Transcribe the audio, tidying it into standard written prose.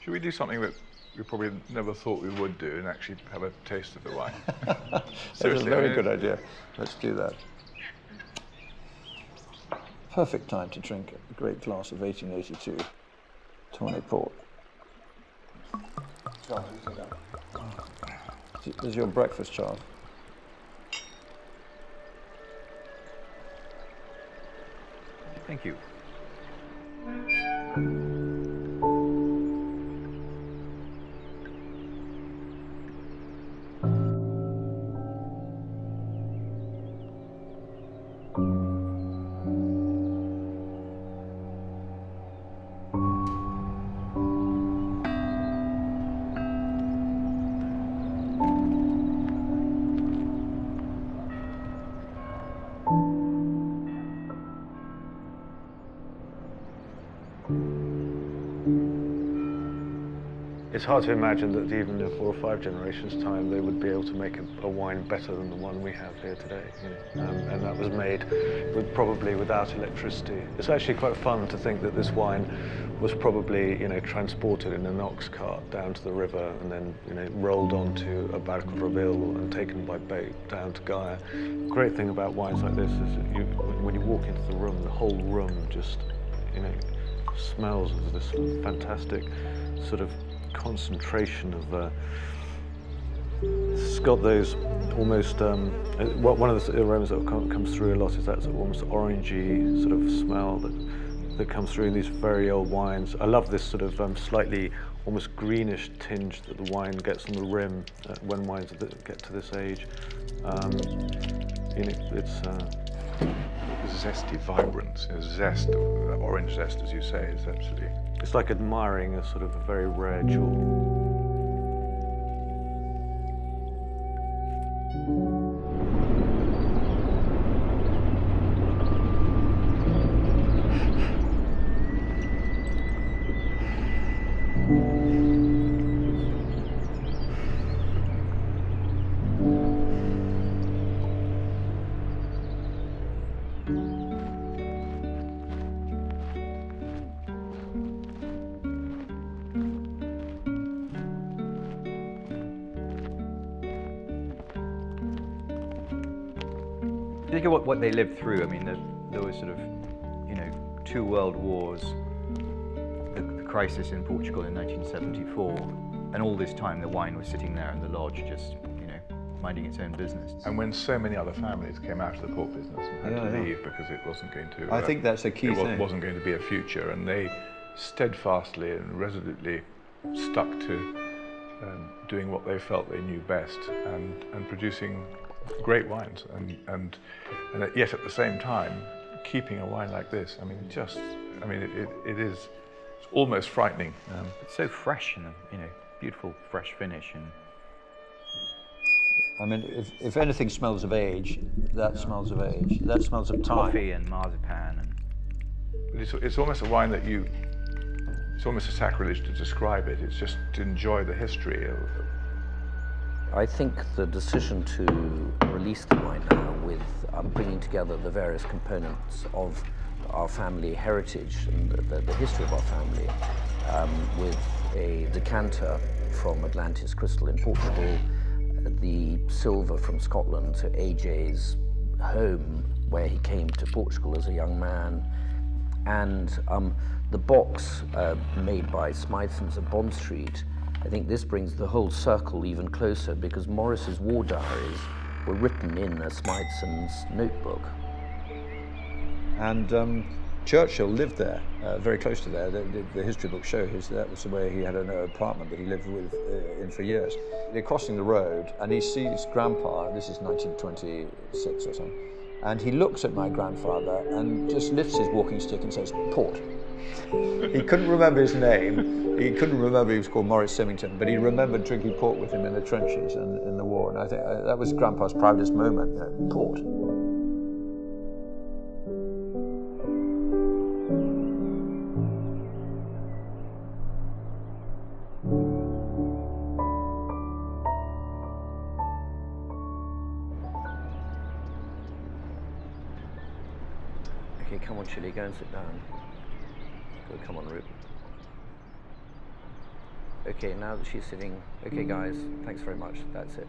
Should we do something that we probably never thought we would do and actually have a taste of the wine? That's a very good idea. Let's do that. Perfect time to drink a great glass of 1882 Tawny Port. This is your breakfast, Charles. Thank you. It's hard to imagine that even in 4 or 5 generations' time they would be able to make a wine better than the one we have here today. And that was made probably without electricity. It's actually quite fun to think that this wine was probably transported in an ox cart down to the river and then rolled onto a barco robil and taken by boat down to Gaia. The great thing about wines like this is that when you walk into the room, the whole room just smells of this fantastic sort of concentration of it's got those almost one of the aromas that comes through a lot is that sort of almost orangey sort of smell that comes through in these very old wines. I love this sort of slightly almost greenish tinge that the wine gets on the rim when wines get to this age. It's zesty vibrance, zest, orange zest, as you say, is absolutely. It's like admiring a sort of a very rare jewel. Think of what they lived through. I mean, there was sort of, 2 world wars, the crisis in Portugal in 1974, and all this time the wine was sitting there in the lodge, just, minding its own business. And when so many other families came out of the port business and had to leave because it wasn't going to. I think that's a key thing. It wasn't going to be a future, and they steadfastly and resolutely stuck to doing what they felt they knew best and producing great wines, and yet at the same time keeping a wine like this. It is almost frightening. It's so fresh and beautiful fresh finish, and if anything smells of age, that smells of age. That smells of time. Coffee and marzipan, and it's almost a wine that it's almost a sacrilege to describe it. It's just to enjoy the history of. I think the decision to release the wine now with bringing together the various components of our family heritage and the history of our family with a decanter from Atlantis Crystal in Portugal, the Silva from Scotland to AJ's home where he came to Portugal as a young man, and the box made by Smythson's of Bond Street. I think this brings the whole circle even closer because Morris's war diaries were written in a Smythson's notebook. And Churchill lived there, very close to there. The history books show that was where he had an apartment that he lived with in for years. They're crossing the road and he sees Grandpa, this is 1926 or something, and he looks at my grandfather and just lifts his walking stick and says, "Port." He couldn't remember his name. He couldn't remember he was called Morris Symington, but he remembered drinking port with him in the trenches and in the war. And I think that was Grandpa's proudest moment, port. Okay, come on, Chili, go and sit down. Go, come on, Root. okay, now that she's sitting, okay guys, thanks very much, that's it.